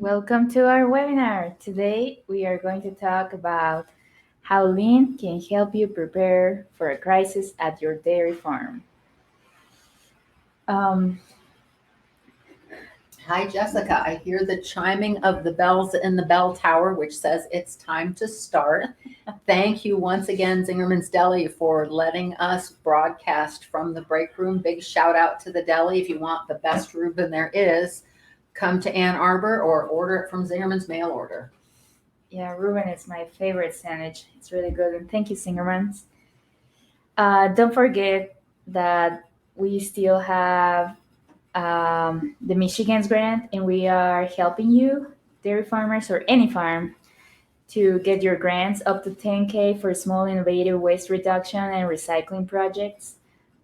Welcome to our webinar. Today we are going to talk about how lean can help you prepare for a crisis at your dairy farm. Um, Hi, Jessica. I hear the chiming of the bells in the bell tower, which says it's time to start. Thank you once again, Zingerman's Deli, for letting us broadcast from the break room. Big shout out to the deli. If you want the best Reuben there is, come to Ann Arbor or order it from Zingerman's mail order. yeah, Reuben is my favorite sandwich. It's really good, and thank you, Singermans. Don't forget that we still have the Michigan's grant, and we are helping you, dairy farmers or any farm, to get your grants up to 10K for small innovative waste reduction and recycling projects.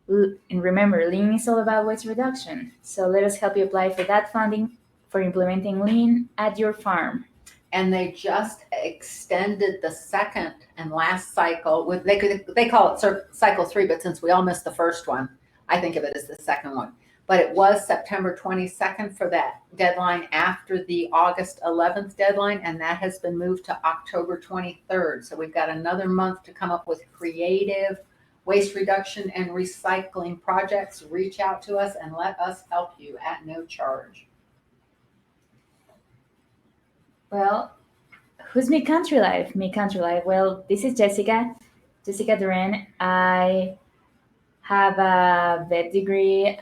And remember, Lean is all about waste reduction. So let us help you apply for that funding for implementing Lean at your farm. And they just extended the second and last cycle. They call it cycle 3, but since we all missed the first one, I think of it as the second one. But it was September 22nd for that deadline after the August 11th deadline, and that has been moved to October 23rd. So we've got another month to come up with creative waste reduction and recycling projects. Reach out to us and let us help you at no charge. Well, who's Me Country Life? Me Country Life. Well, this is Jessica Duran. I have a vet degree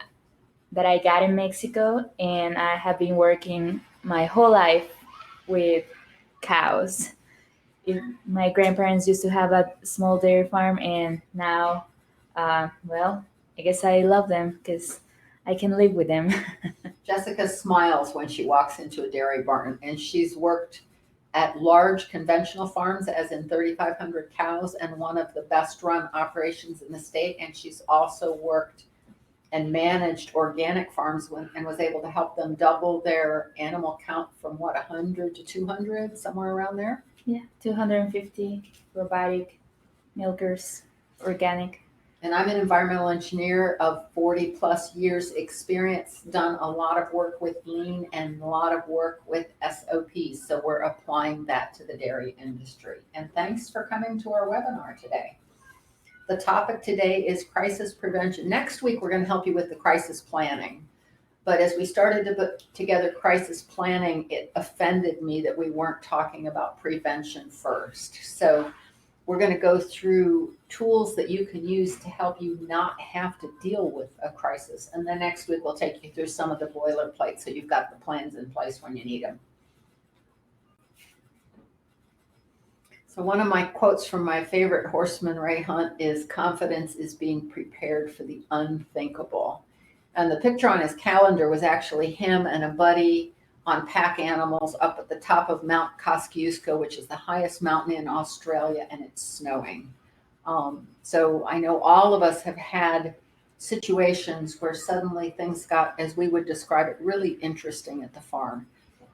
that I got in Mexico, and I have been working my whole life with cows. My grandparents used to have a small dairy farm, and now, well, I guess I love them because I can live with them. Jessica smiles when she walks into a dairy barn, and she's worked at large conventional farms, as in 3,500 cows, and one of the best run operations in the state. And she's also worked and managed organic farms and was able to help them double their animal count from 100 to 200, somewhere around there. Yeah, 250 robotic milkers, organic. And I'm an environmental engineer of 40 plus years experience, done a lot of work with lean and a lot of work with SOPs. So we're applying that to the dairy industry. And thanks for coming to our webinar today. The topic today is crisis prevention. Next week, we're going to help you with the crisis planning. But as we started to put together crisis planning, it offended me that we weren't talking about prevention first. So we're going to go through tools that you can use to help you not have to deal with a crisis. And then next week, we'll take you through some of the boilerplate so you've got the plans in place when you need them. So one of my quotes from my favorite horseman Ray Hunt is, "Confidence is being prepared for the unthinkable." And the picture on his calendar was actually him and a buddy on pack animals up at the top of Mount Kosciuszko, which is the highest mountain in Australia, and it's snowing. So I know all of us have had situations where suddenly things got, as we would describe it, really interesting at the farm.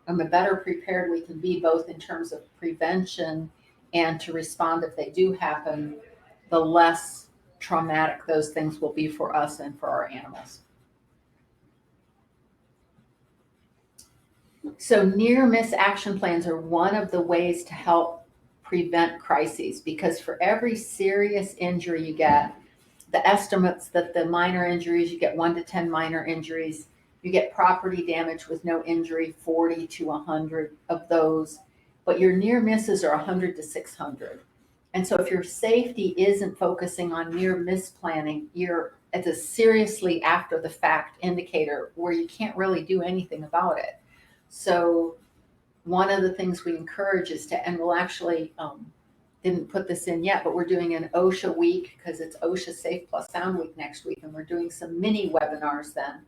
And the better prepared we can be, both in terms of prevention and to respond if they do happen, the less traumatic those things will be for us and for our animals. So near miss action plans are one of the ways to help prevent crises, because for every serious injury you get, the estimates that the minor injuries, you get 1 to 10 minor injuries, you get property damage with no injury, 40 to 100 of those, but your near misses are 100 to 600. And so if your safety isn't focusing on near miss planning, you're at a seriously after the fact indicator where you can't really do anything about it. So one of the things we encourage is to, and we'll actually, didn't put this in yet, but we're doing an OSHA week because it's OSHA Safe Plus Sound Week next week. And we're doing some mini webinars then.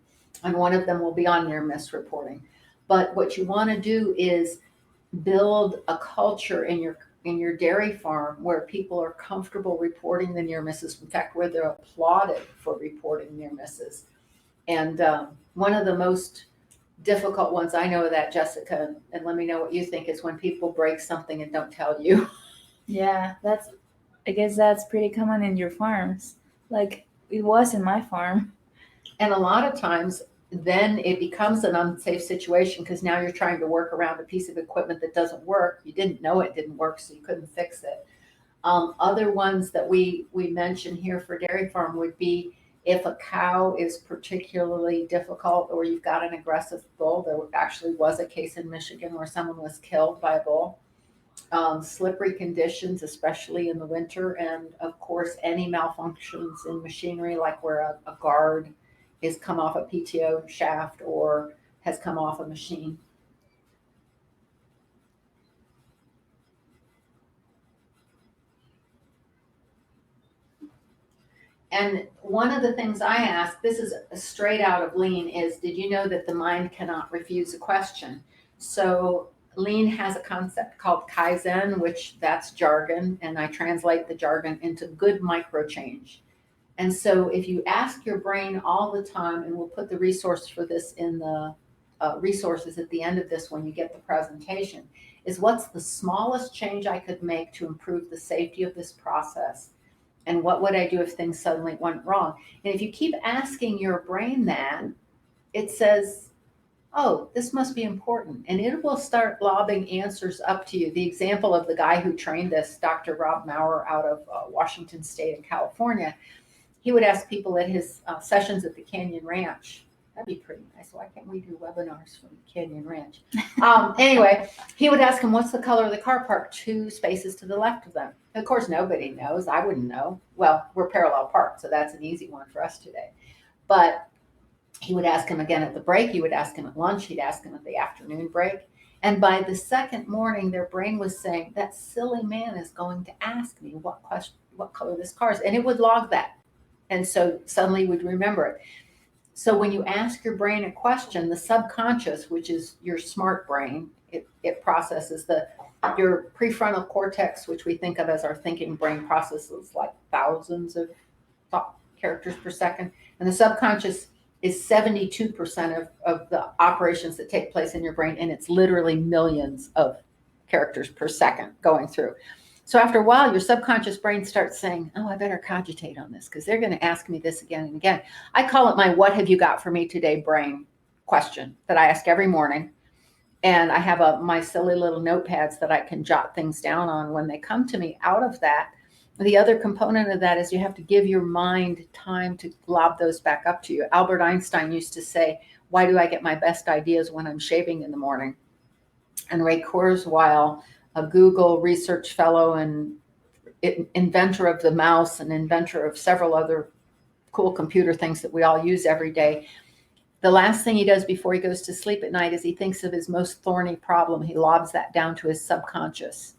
And one of them will be on near miss reporting. But what you want to do is build a culture in your dairy farm where people are comfortable reporting the near misses. In fact, where they're applauded for reporting near misses. And one of the most difficult ones I know of that, Jessica, and let me know what you think, is when people break something and don't tell you. Yeah, I guess that's pretty common in your farms. Like it was in my farm. And a lot of times then it becomes an unsafe situation because now you're trying to work around a piece of equipment that doesn't work. You didn't know it didn't work, so you couldn't fix it. Other ones that we mention here for dairy farm would be if a cow is particularly difficult or you've got an aggressive bull. There actually was a case in Michigan where someone was killed by a bull. Slippery conditions, especially in the winter, and of course any malfunctions in machinery, like where a guard is come off a PTO shaft or has come off a machine. And one of the things I ask, this is straight out of Lean, is did you know that the mind cannot refuse a question? So Lean has a concept called Kaizen, which that's jargon, and I translate the jargon into good micro change. And so if you ask your brain all the time, and we'll put the resource for this in the resources at the end of this when you get the presentation, is what's the smallest change I could make to improve the safety of this process? And what would I do if things suddenly went wrong? And if you keep asking your brain that, it says, oh, this must be important. And it will start lobbing answers up to you. The example of the guy who trained this, Dr. Rob Maurer out of Washington State in California, he would ask people at his sessions at the Canyon Ranch. That'd be pretty nice. Why can't we do webinars from Canyon Ranch? Anyway, he would ask him, what's the color of the car parked 2 spaces to the left of them? Of course, nobody knows. I wouldn't know. Well, we're parallel parked, so that's an easy one for us today. But he would ask him again at the break. He would ask him at lunch. He'd ask him at the afternoon break. And by the second morning, their brain was saying, that silly man is going to ask me what color this car is. And it would log that. And so suddenly we'd remember it. So when you ask your brain a question, the subconscious, which is your smart brain, it processes your prefrontal cortex, which we think of as our thinking brain, processes like thousands of thought characters per second. And the subconscious is 72% of the operations that take place in your brain. And it's literally millions of characters per second going through. So after a while, your subconscious brain starts saying, oh, I better cogitate on this because they're going to ask me this again and again. I call it my what have you got for me today brain question that I ask every morning. And I have my silly little notepads that I can jot things down on when they come to me. Out of that, the other component of that is you have to give your mind time to lob those back up to you. Albert Einstein used to say, why do I get my best ideas when I'm shaving in the morning? And Ray Kurzweil, a Google research fellow and inventor of the mouse and inventor of several other cool computer things that we all use every day. The last thing he does before he goes to sleep at night is he thinks of his most thorny problem. He lobs that down to his subconscious.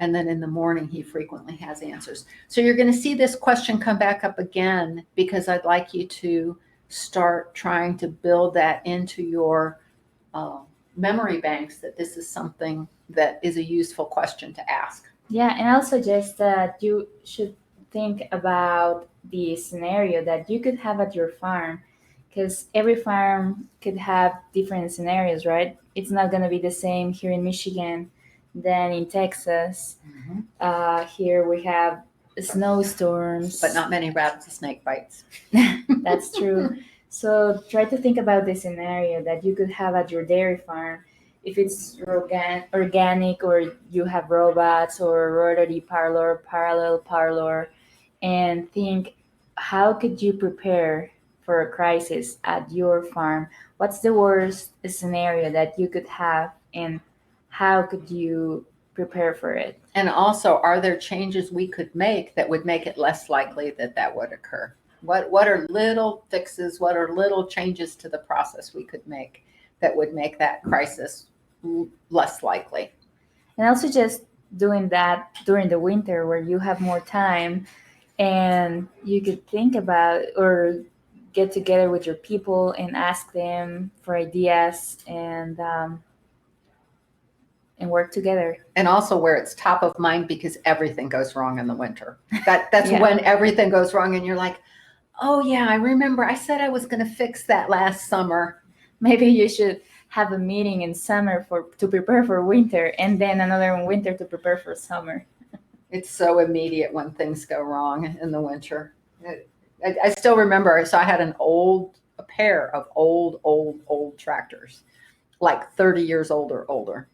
And then in the morning, he frequently has answers. So you're going to see this question come back up again because I'd like you to start trying to build that into your memory banks, that this is something that is a useful question to ask. Yeah, and I'll suggest that you should think about the scenario that you could have at your farm, because every farm could have different scenarios, right? It's not going to be the same here in Michigan than in Texas. Mm-hmm. Here we have snowstorms. But not many rattlesnake bites. That's true. So try to think about the scenario that you could have at your dairy farm. If it's organic, or you have robots or rotary parlor, parallel parlor, and think, how could you prepare for a crisis at your farm? What's the worst scenario that you could have, and how could you prepare for it? And also, are there changes we could make that would make it less likely that would occur? What are little fixes? What are little changes to the process we could make that would make that crisis less likely? And also just doing that during the winter where you have more time and you could think about or get together with your people and ask them for ideas and work together. And also where it's top of mind because everything goes wrong in the winter. That's Yeah. When everything goes wrong and you're like, oh yeah, I remember I said I was going to fix that last summer. Maybe you should have a meeting in summer to prepare for winter, and then another in winter to prepare for summer. It's so immediate when things go wrong in the winter. I still remember, so I had an old a pair of old tractors, like 30 years old or older.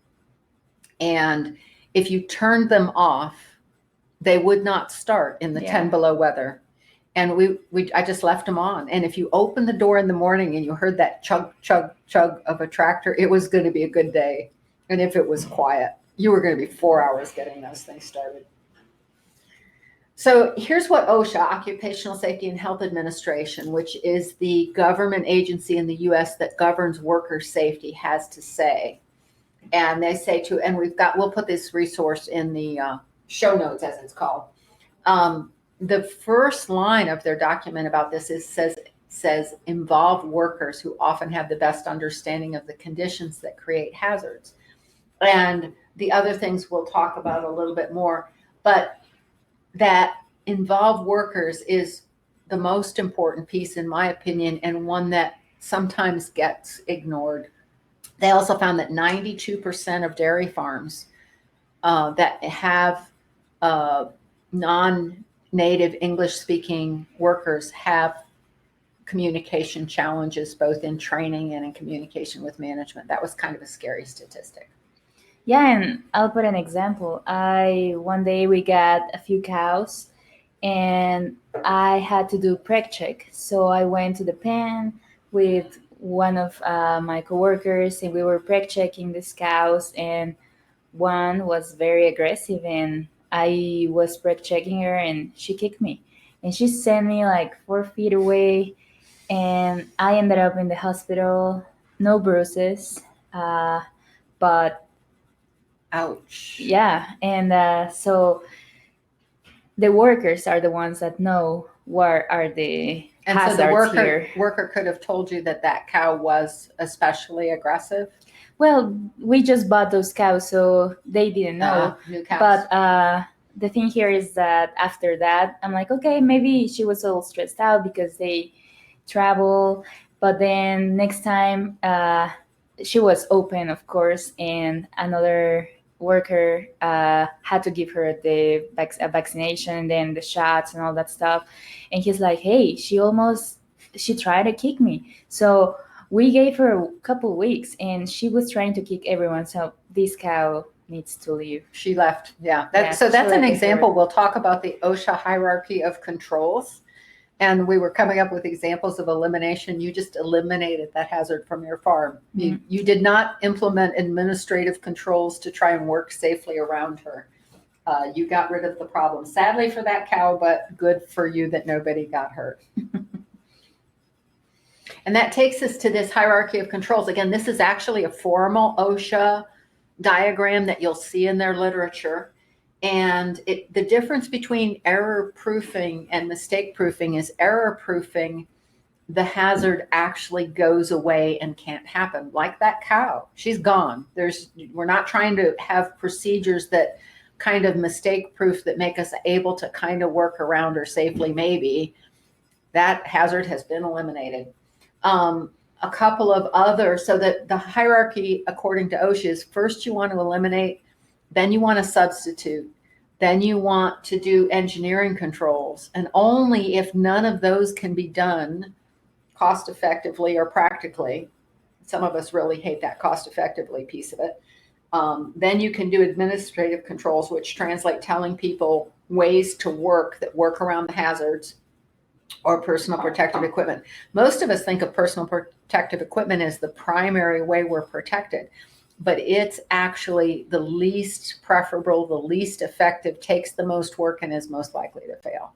And if you turned them off, they would not start in the 10 below weather. And I just left them on. And if you opened the door in the morning and you heard that chug, chug, chug of a tractor, it was going to be a good day. And if it was quiet, you were going to be 4 hours getting those things started. So here's what OSHA, Occupational Safety and Health Administration, which is the government agency in the US that governs worker safety, has to say. And they say and we'll put this resource in the show notes, as it's called. The first line of their document about this says involve workers who often have the best understanding of the conditions that create hazards. And the other things we'll talk about a little bit more, but that involve workers is the most important piece, in my opinion, and one that sometimes gets ignored. They also found that 92% of dairy farms that have non-native English-speaking workers have communication challenges, both in training and in communication with management. That was kind of a scary statistic. Yeah, and I'll put an example. One day we got a few cows, and I had to do preg check. So I went to the pen with one of my coworkers, and we were preg checking these cows, and one was very aggressive, and I was preg checking her, and she kicked me, and she sent me like 4 feet away, and I ended up in the hospital. No bruises, but ouch. Yeah, and so the workers are the ones that know what are the and hazards so the here. worker could have told you that cow was especially aggressive. Well, we just bought those cows, so they didn't know. New cows. But the thing here is that after that, I'm like, okay, maybe she was a little stressed out because they travel. But then next time, she was open, of course, and another worker had to give her a vaccination and then the shots and all that stuff. And he's like, hey, she tried to kick me. So we gave her a couple weeks, and she was trying to kick everyone. So this cow needs to leave. She left. Yeah. So that's an example. We'll talk about the OSHA hierarchy of controls. And we were coming up with examples of elimination. You just eliminated that hazard from your farm. Mm-hmm. You did not implement administrative controls to try and work safely around her. You got rid of the problem. Sadly for that cow, but good for you that nobody got hurt. And that takes us to this hierarchy of controls. Again, this is actually a formal OSHA diagram that you'll see in their literature. And the difference between error proofing and mistake proofing is error proofing, the hazard actually goes away and can't happen. Like that cow, she's gone. We're not trying to have procedures that kind of mistake proof that make us able to kind of work around her safely, maybe. That hazard has been eliminated. A couple of other, so that the hierarchy according to OSHA is first you want to eliminate, then you want to substitute, then you want to do engineering controls. And only if none of those can be done cost effectively or practically, some of us really hate that cost effectively piece of it, then you can do administrative controls, which translate telling people ways to work that work around the hazards, or personal protective equipment. Most of us think of personal protective equipment as the primary way we're protected, but it's actually the least preferable, the least effective, takes the most work, and is most likely to fail.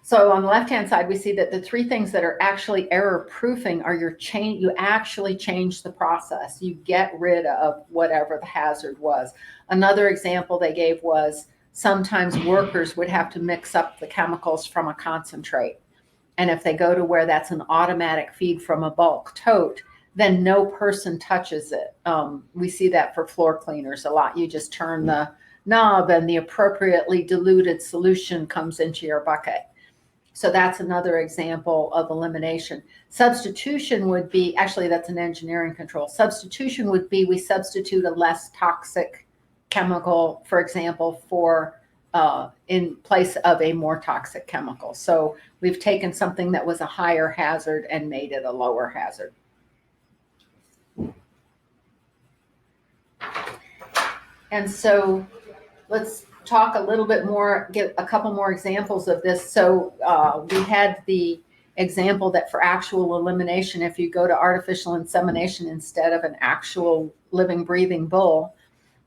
So on the left-hand side, we see that the 3 things that are actually error proofing are you actually change the process. You get rid of whatever the hazard was. Another example they gave was sometimes workers would have to mix up the chemicals from a concentrate. And if they go to where that's an automatic feed from a bulk tote, then no person touches it. We see that for floor cleaners a lot. You just turn the knob and the appropriately diluted solution comes into your bucket. So that's another example of elimination. Substitution would be, actually that's an engineering control. Substitution would be we substitute a less toxic chemical, for example, for in place of a more toxic chemical. So we've taken something that was a higher hazard and made it a lower hazard. And so let's talk a little bit more, give a couple more examples of this. So we had the example that for actual elimination, if you go to artificial insemination instead of an actual living, breathing bull,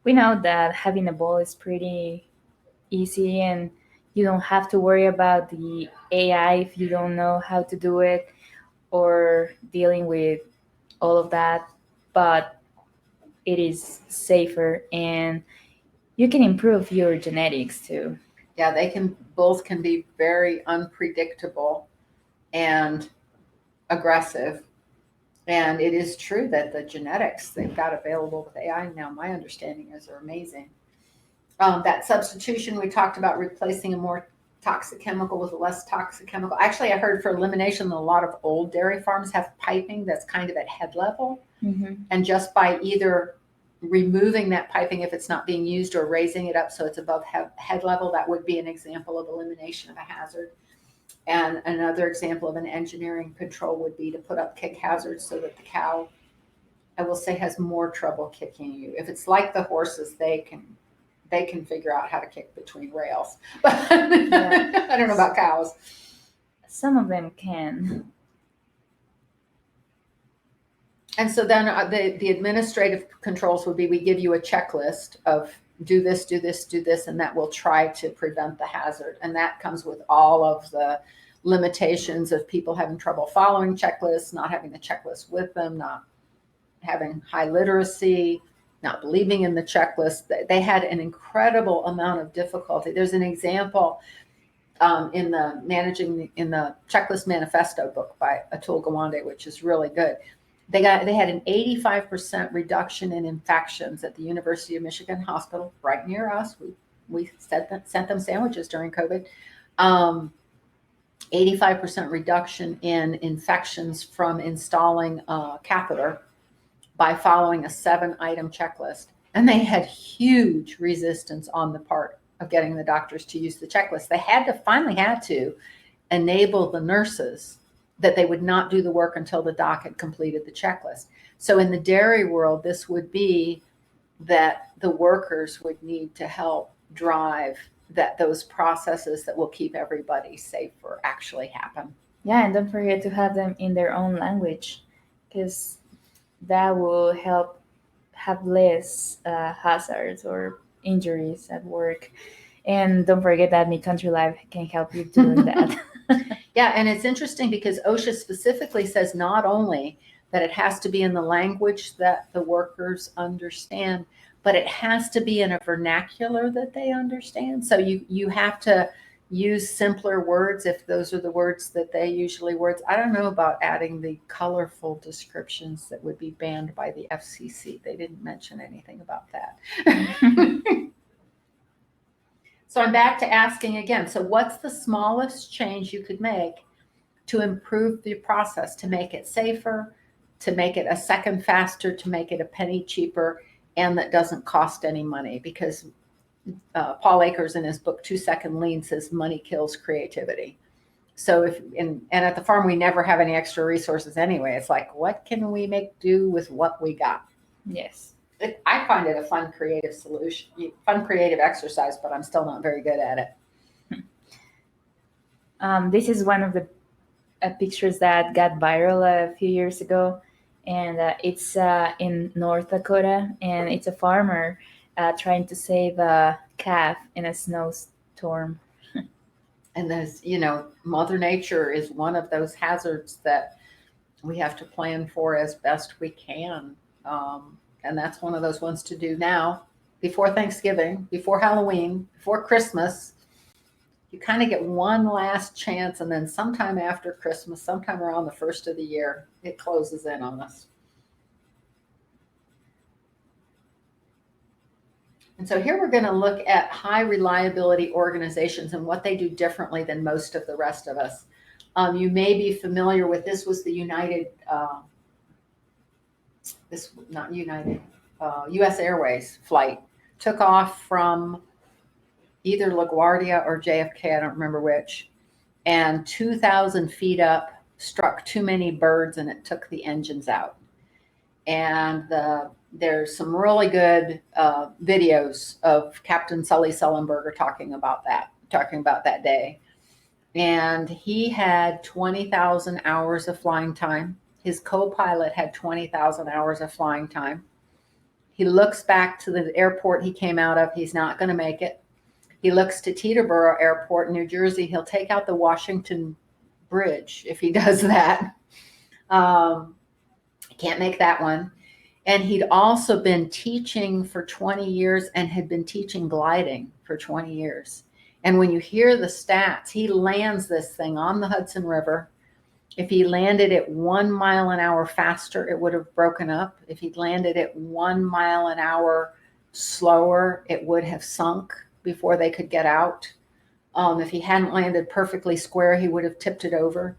We know that having a bull is pretty easy, and you don't have to worry about the AI if you don't know how to do it, or dealing with all of that. But it is safer, and you can improve your genetics too. yeah, bulls can be very unpredictable and aggressive. And it is true that the genetics they've got available with AI now, my understanding is, are amazing. That substitution we talked about, replacing a more toxic chemical with a less toxic chemical. Actually, I heard for elimination, a lot of old dairy farms have piping that's kind of at head level. Mm-hmm. And just by either removing that piping if it's not being used or raising it up so it's above head level, that would be an example of elimination of a hazard. And another example of an engineering control would be to put up kick hazards so that the cow, I will say, has more trouble kicking you. If it's like the horses, they can figure out how to kick between rails. But Yeah. I don't know about cows. Some of them can. And so then the administrative controls would be, we give you a checklist of do this, do this, do this, and that will try to prevent the hazard. And that comes with all of the limitations of people having trouble following checklists, not having the checklist with them, not having high literacy, not believing in the checklist. They had an incredible amount of difficulty. There's an example in the Checklist Manifesto book by Atul Gawande, which is really good. They had an 85% reduction in infections at the University of Michigan Hospital, right near us. We sent them sandwiches during COVID. 85% reduction in infections from installing a catheter by following a 7-item checklist. And they had huge resistance on the part of getting the doctors to use the checklist. They finally had to enable the nurses that they would not do the work until the doc had completed the checklist. So in the dairy world, this would be that the workers would need to help drive those processes that will keep everybody safer actually happen. Yeah, and don't forget to have them in their own language, because that will help have less hazards or injuries at work. And don't forget that Mid Country Life can help you doing that. Yeah, and it's interesting because OSHA specifically says not only that it has to be in the language that the workers understand, but it has to be in a vernacular that they understand. So you have to use simpler words if those are the words that they usually words. I don't know about adding the colorful descriptions that would be banned by the FCC. They didn't mention anything about that. So I'm back to asking again, so what's the smallest change you could make to improve the process, to make it safer, to make it a second faster, to make it a penny cheaper, and that doesn't cost any money? Because Paul Akers in his book 2 Second Lean says money kills creativity. So and at the farm we never have any extra resources anyway. It's like, what can we make do with what we got? Yes. I find it a fun creative solution, fun creative exercise, but I'm still not very good at it. This is one of the pictures that got viral a few years ago, and it's in North Dakota, and it's a farmer trying to save a calf in a snowstorm. And there's, Mother Nature is one of those hazards that we have to plan for as best we can. And that's one of those ones to do now, before Thanksgiving, before Halloween, before Christmas. You kind of get one last chance, and then sometime after Christmas, sometime around the first of the year, it closes in on us. And so here we're going to look at high reliability organizations and what they do differently than most of the rest of us. You may be familiar with, this was the US Airways flight. Took off from either LaGuardia or JFK, I don't remember which, and 2,000 feet up struck too many birds and it took the engines out. And there's some really good videos of Captain Sully Sullenberger talking about that day. And he had 20,000 hours of flying time. His co-pilot had 20,000 hours of flying time. He looks back to the airport he came out of. He's not going to make it. He looks to Teterboro Airport in New Jersey. He'll take out the Washington Bridge if he does that. Can't make that one. And he'd also been teaching for 20 years and had been teaching gliding for 20 years. And when you hear the stats, he lands this thing on the Hudson River. If he landed it 1 mile an hour faster, it would have broken up. If he'd landed it 1 mile an hour slower, it would have sunk before they could get out. If he hadn't landed perfectly square, he would have tipped it over.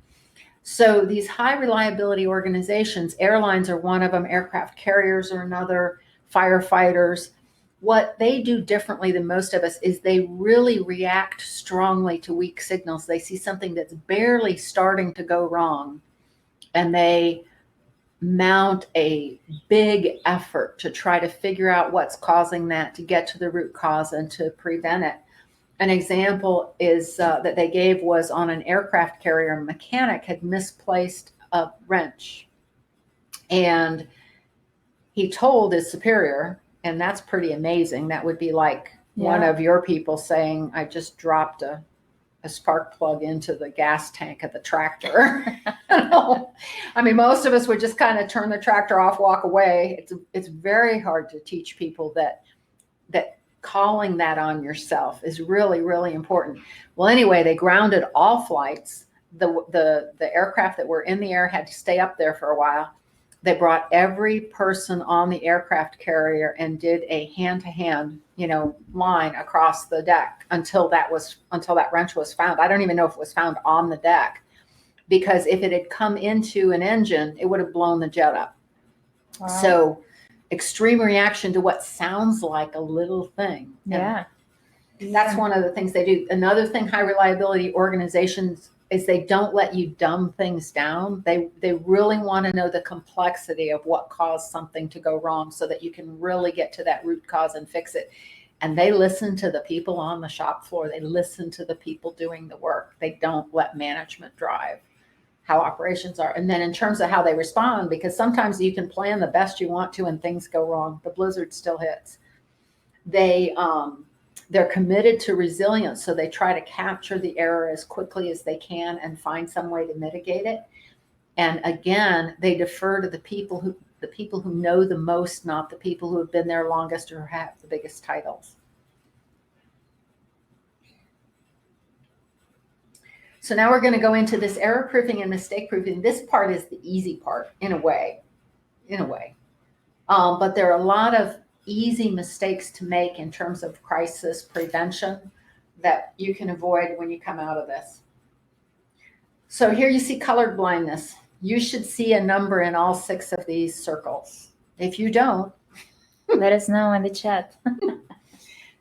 So these high reliability organizations, airlines are one of them, aircraft carriers are another, firefighters. What they do differently than most of us is they really react strongly to weak signals. They see something that's barely starting to go wrong, and they mount a big effort to try to figure out what's causing that, to get to the root cause and to prevent it. An example is that they gave was on an aircraft carrier. A mechanic had misplaced a wrench, and he told his superior, and that's pretty amazing. That would be like one of your people saying, I just dropped a spark plug into the gas tank of the tractor. I mean, most of us would just kind of turn the tractor off, walk away. It's very hard to teach people that calling that on yourself is really, really important. Well, anyway, they grounded all flights. The aircraft that were in the air had to stay up there for a while. They brought every person on the aircraft carrier and did a hand-to-hand, line across the deck until that wrench was found. I don't even know if it was found on the deck, because if it had come into an engine, it would have blown the jet up. Wow. So extreme reaction to what sounds like a little thing. Yeah. That's one of the things they do. Another thing, high reliability organizations, is they don't let you dumb things down. They really want to know the complexity of what caused something to go wrong so that you can really get to that root cause and fix it. And they listen to the people on the shop floor. They listen to the people doing the work. They don't let management drive how operations are. And then in terms of how they respond, because sometimes you can plan the best you want to and things go wrong. The blizzard still hits. They're committed to resilience, so they try to capture the error as quickly as they can and find some way to mitigate it. And again, they defer to the people who know the most, not the people who have been there longest or have the biggest titles. So now we're going to go into this error proofing and mistake proofing. This part is the easy part in a way. But there are a lot of easy mistakes to make in terms of crisis prevention that you can avoid when you come out of this. So here you see colored blindness. You should see a number in all 6 of these circles. If you don't, let us know in the chat.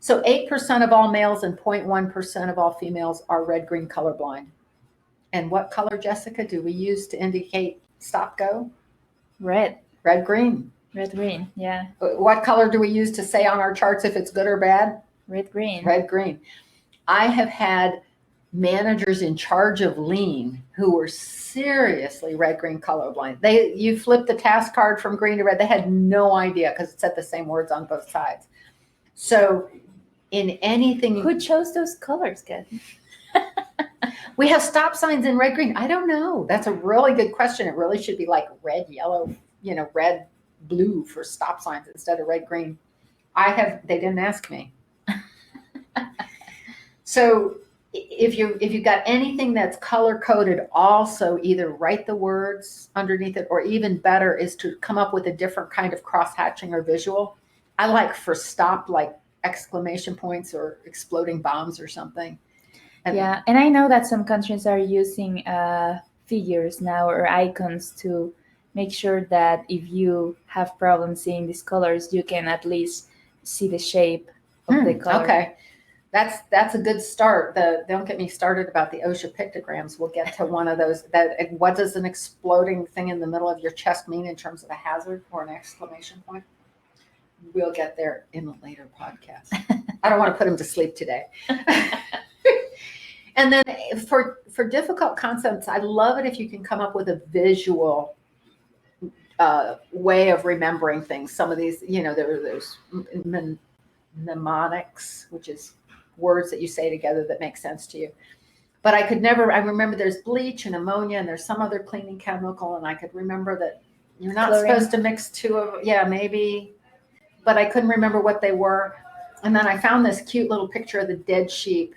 So 8% of all males and 0.1% of all females are red-green colorblind. And what color, Jessica, do we use to indicate stop-go? Red. Red-green. Red-green, yeah. What color do we use to say on our charts if it's good or bad? Red-green. Red-green. I have had managers in charge of lean who were seriously red-green colorblind. You flip the task card from green to red. They had no idea because it said the same words on both sides. So in anything... Who chose those colors, Kat? We have stop signs in red, green. I don't know. That's a really good question. It really should be like red, yellow, red, blue for stop signs instead of red, green. They didn't ask me. So if you've got anything that's color coded, also either write the words underneath it, or even better is to come up with a different kind of cross hatching or visual. I like for stop, like exclamation points or exploding bombs or something. Yeah, and I know that some countries are using figures now or icons to make sure that if you have problems seeing these colors, you can at least see the shape of the color. Okay. That's a good start. Don't get me started about the OSHA pictograms. We'll get to one of those. What does an exploding thing in the middle of your chest mean in terms of a hazard or an exclamation point? We'll get there in a later podcast. I don't want to put him to sleep today. And then for difficult concepts, I love it if you can come up with a visual way of remembering things. Some of these, there's mnemonics, which is words that you say together that make sense to you. But I remember there's bleach and ammonia and there's some other cleaning chemical, and I could remember that you're not supposed to mix two of, maybe, but I couldn't remember what they were. And then I found this cute little picture of the dead sheep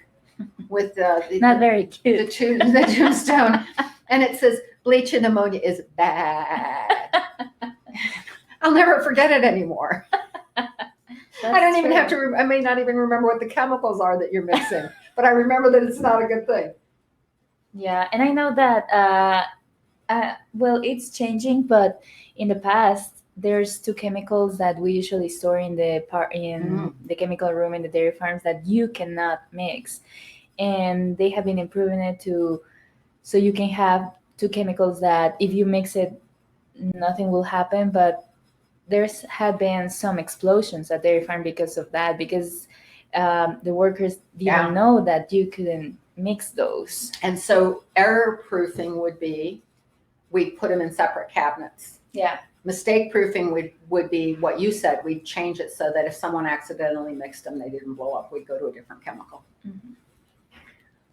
with not very cute, the tombstone, and it says bleach and ammonia is bad. I'll never forget it anymore. I don't even have to. I may not even remember what the chemicals are that you're mixing, but I remember that it's not a good thing. Yeah, and I know that. Well, it's changing, but in the past, there's two chemicals that we usually store in the the chemical room in the dairy farms that you cannot mix, and they have been improving it so you can have two chemicals that if you mix it, nothing will happen, but there's have been some explosions at dairy farm because of that, because the workers didn't know that you couldn't mix those. And so error proofing would be, we put them in separate cabinets. Yeah. Mistake proofing would be what you said. We'd change it so that if someone accidentally mixed them, they didn't blow up. We'd go to a different chemical. Mm-hmm.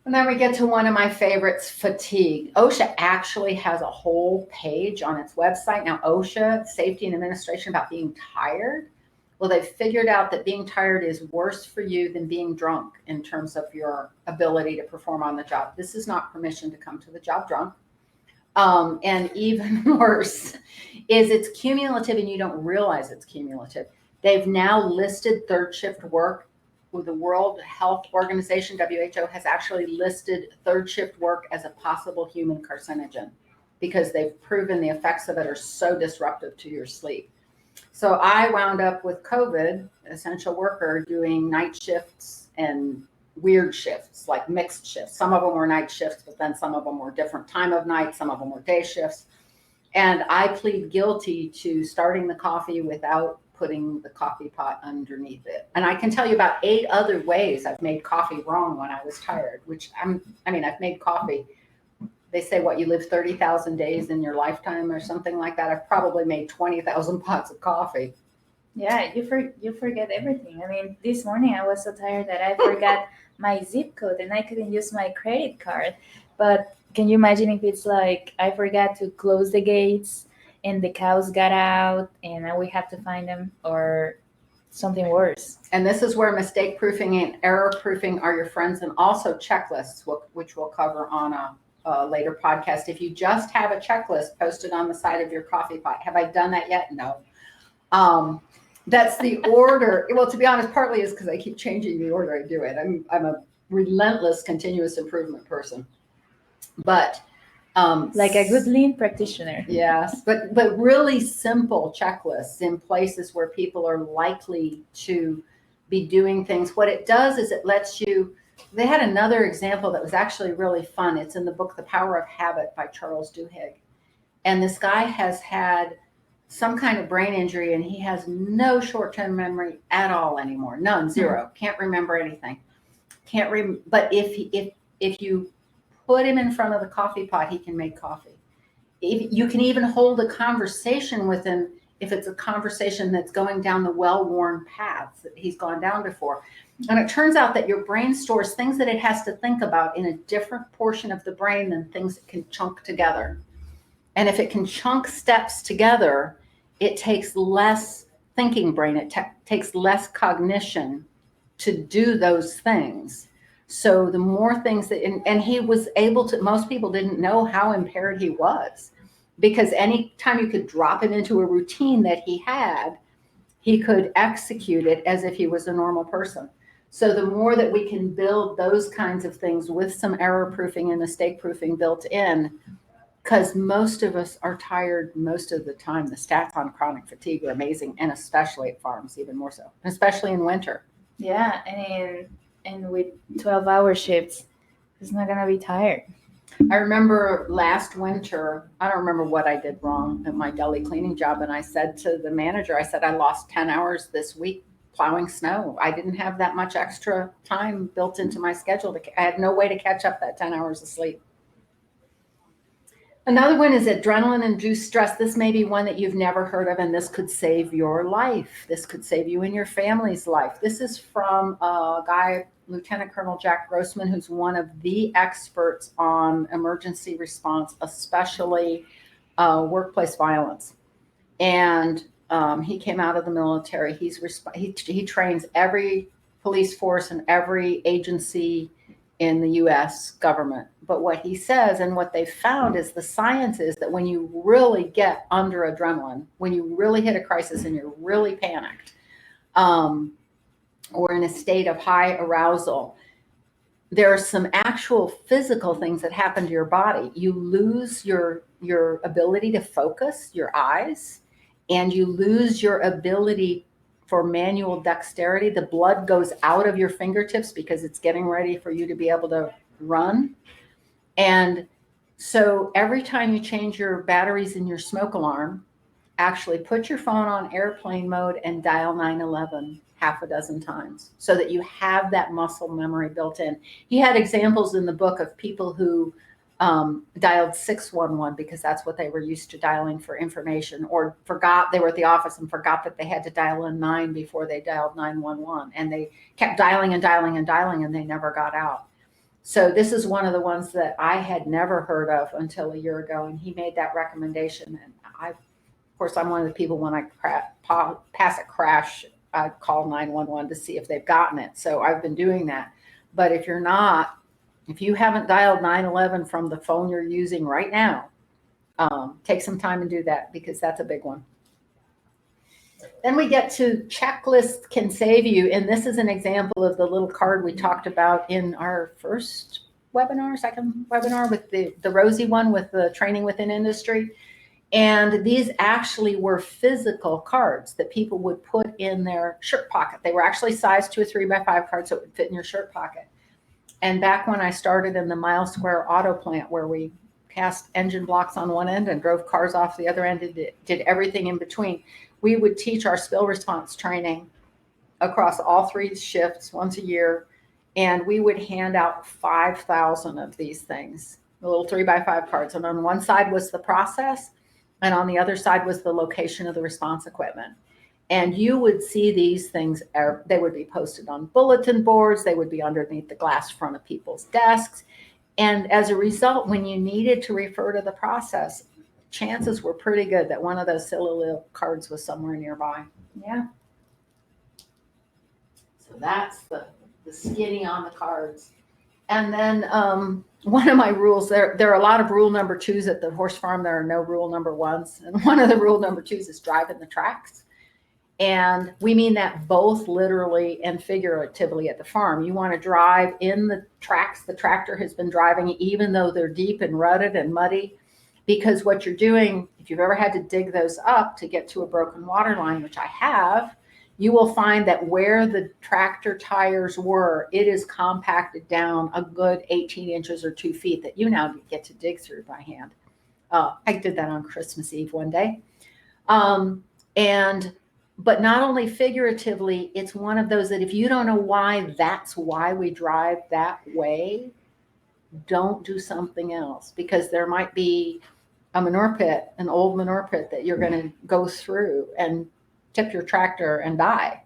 And then we get to one of my favorites, fatigue. OSHA actually has a whole page on its website. Now, OSHA, Safety and Administration, about being tired. Well, they've figured out that being tired is worse for you than being drunk in terms of your ability to perform on the job. This is not permission to come to the job drunk. And even worse is it's cumulative and you don't realize it's cumulative. They've now listed third shift work. With the World Health Organization, WHO, has actually listed third shift work as a possible human carcinogen because they've proven the effects of it are so disruptive to your sleep. So I wound up with COVID, an essential worker, doing night shifts and weird shifts, like mixed shifts. Some of them were night shifts, but then some of them were different time of night. Some of them were day shifts. And I plead guilty to starting the coffee without putting the coffee pot underneath it. And I can tell you about 8 other ways I've made coffee wrong when I was tired, which I've made coffee. They say you live 30,000 days in your lifetime or something like that. I've probably made 20,000 pots of coffee. Yeah, you forget everything. This morning I was so tired that I forgot my zip code and I couldn't use my credit card. But can you imagine if it's like I forgot to close the gates and the cows got out and now we have to find them, or something worse? And this is where mistake proofing and error proofing are your friends, and also checklists, which we'll cover on a later podcast. If you just have a checklist posted on the side of your coffee pot, have I done that yet? No. That's the order. Well, to be honest, partly is because I keep changing the order I do it. I'm a relentless continuous improvement person. But like a good lean practitioner. Yes, but really simple checklists in places where people are likely to be doing things. What it does is it lets you, they had another example that was actually really fun. It's in the book, The Power of Habit by Charles Duhigg. And this guy has had some kind of brain injury and he has no short-term memory at all anymore. None, zero. Can't remember anything. But if you put him in front of the coffee pot, he can make coffee. You can even hold a conversation with him if it's a conversation that's going down the well-worn paths that he's gone down before. And it turns out that your brain stores things that it has to think about in a different portion of the brain than things it can chunk together. And if it can chunk steps together, it takes less thinking brain. It takes less cognition to do those things. So the more things that, and he was able to, most people didn't know how impaired he was, because anytime you could drop him into a routine that he had, he could execute it as if he was a normal person. So the more that we can build those kinds of things with some error proofing and mistake proofing built in, because most of us are tired most of the time. The stats on chronic fatigue are amazing, and especially at farms, even more so, especially in winter. Yeah, and and with 12-hour shifts, it's not gonna be tired. I remember last winter, I don't remember what I did wrong at my deli cleaning job. And I said to the manager, I said, I lost 10 hours this week plowing snow. I didn't have that much extra time built into my schedule. I had no way to catch up that 10 hours of sleep. Another one is adrenaline induced stress. This may be one that you've never heard of, and this could save your life. This could save you and your family's life. This is from a guy, Lieutenant Colonel Jack Grossman, who's one of the experts on emergency response, especially workplace violence. And he came out of the military. He trains every police force and every agency in the US government. But what he says and what they found is the science is that when you really get under adrenaline, when you really hit a crisis and you're really panicked, or in a state of high arousal, there are some actual physical things that happen to your body. You lose your ability to focus your eyes, and you lose your ability for manual dexterity. The blood goes out of your fingertips because it's getting ready for you to be able to run. And so every time you change your batteries in your smoke alarm, actually put your phone on airplane mode and dial 911 half a dozen times so that you have that muscle memory built in. He had examples in the book of people who dialed 611 because that's what they were used to dialing for information, or forgot they were at the office and forgot that they had to dial in 9 before they dialed 911, and they kept dialing and dialing and dialing and they never got out. So this is one of the ones that I had never heard of until a year ago, and he made that recommendation. And of course, I'm one of the people, when I pass a crash, I call 911 to see if they've gotten it. So I've been doing that. But if you haven't dialed 911 from the phone you're using right now, take some time and do that, because that's a big one. Then we get to checklists can save you. And this is an example of the little card we talked about in our second webinar with the rosy one with the training within industry. And these actually were physical cards that people would put in their shirt pocket. They were actually sized to a 3x5 card, so it would fit in your shirt pocket. And back when I started in the Mile Square auto plant, where we cast engine blocks on one end and drove cars off the other end, did everything in between, we would teach our spill response training across all 3 shifts once a year. And we would hand out 5,000 of these things, the little 3x5 cards. And on one side was the process, and on the other side was the location of the response equipment. And you would see these things, they would be posted on bulletin boards, they would be underneath the glass front of people's desks. And as a result, when you needed to refer to the process, chances were pretty good that one of those silly little cards was somewhere nearby. Yeah. So that's the skinny on the cards. And then one of my rules, there are a lot of rule number 2s at the horse farm. There are no rule number 1s. And one of the rule number 2s is driving the tracks. And we mean that both literally and figuratively at the farm. You want to drive in the tracks the tractor has been driving, even though they're deep and rutted and muddy, because what you're doing, if you've ever had to dig those up to get to a broken water line, which I have, you will find that where the tractor tires were, it is compacted down a good 18 inches or 2 feet that you now get to dig through by hand. I did that on Christmas Eve one day. But not only figuratively, it's one of those that if you don't know why that's why we drive that way, don't do something else, because there might be a manure pit, an old manure pit that you're going to go through and tip your tractor and die.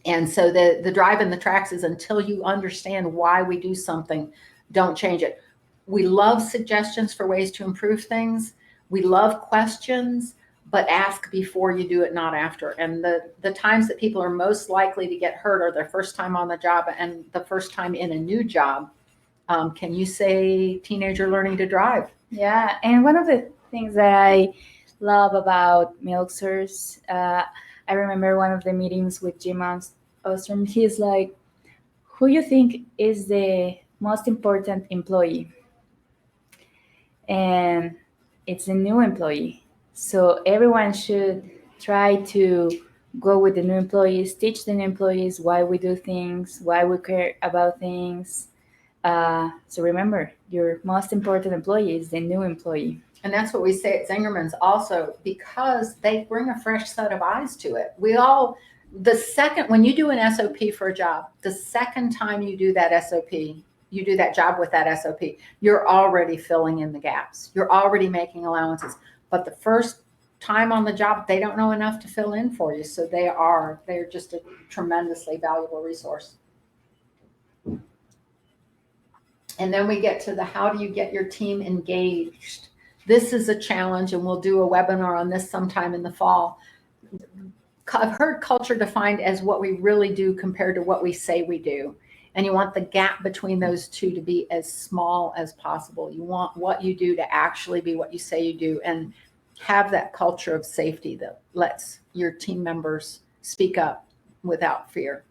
And so the drive in the tracks is until you understand why we do something, don't change it. We love suggestions for ways to improve things. We love questions, but ask before you do it, not after. And the times that people are most likely to get hurt are their first time on the job and the first time in a new job. Can you say teenager learning to drive? Yeah, and one of the things that I love about Milksers, I remember one of the meetings with Jim Ostrom. He's like, who you think is the most important employee? And it's a new employee. So everyone should try to go with the new employees, teach the new employees why we do things, why we care about things. So remember, your most important employee is the new employee. And that's what we say at Zingerman's also, because they bring a fresh set of eyes to it. When you do an SOP for a job, the second time you do that SOP, you do that job with that SOP, you're already filling in the gaps. You're already making allowances. But the first time on the job, they don't know enough to fill in for you. So they're just a tremendously valuable resource. And then we get to the how do you get your team engaged? This is a challenge, and we'll do a webinar on this sometime in the fall. I've heard culture defined as what we really do compared to what we say we do. And you want the gap between those two to be as small as possible. You want what you do to actually be what you say you do, and have that culture of safety that lets your team members speak up without fear.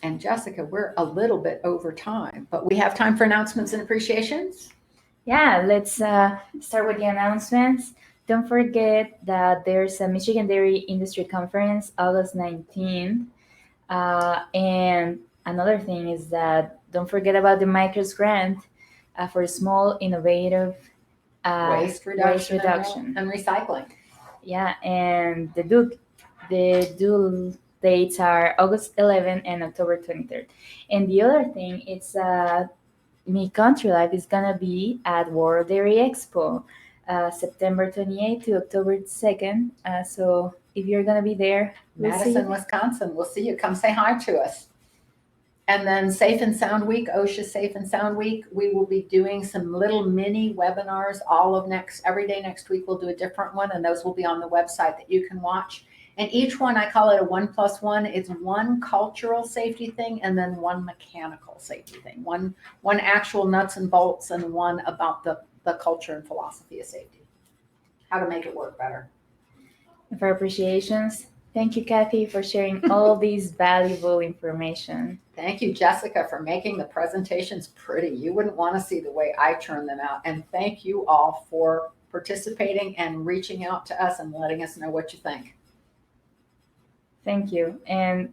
And Jessica, we're a little bit over time, but we have time for announcements and appreciations. Yeah, let's start with the announcements. Don't forget that there's a Michigan Dairy Industry Conference August 19th. And another thing is that don't forget about the Micros grant for small, innovative Waste reduction and recycling. Yeah, and the due dates are August 11th and October 23rd. And the other thing, it's Me Country Life is gonna be at World Dairy Expo, September 28th to October 2nd. So if you're gonna be there, Madison, Wisconsin, we'll see you. Come say hi to us. And then Safe and Sound Week, OSHA Safe and Sound Week, we will be doing some little mini webinars every day next week. We'll do a different one, and those will be on the website that you can watch. And each one, I call it a 1+1. It's one cultural safety thing and then one mechanical safety thing. One actual nuts and bolts and one about the culture and philosophy of safety. How to make it work better. And for appreciations, thank you, Kathy, for sharing all these valuable information. Thank you, Jessica, for making the presentations pretty. You wouldn't want to see the way I turn them out. And thank you all for participating and reaching out to us and letting us know what you think. Thank you. And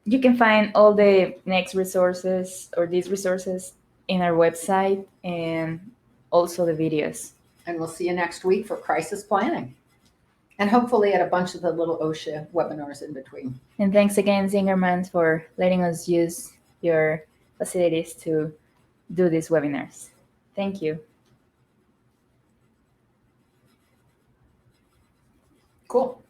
you can find all the next resources or these resources in our website and also the videos. And we'll see you next week for crisis planning. And hopefully at a bunch of the little OSHA webinars in between. And thanks again, Zingerman, for letting us use your facilities to do these webinars. Thank you. Cool.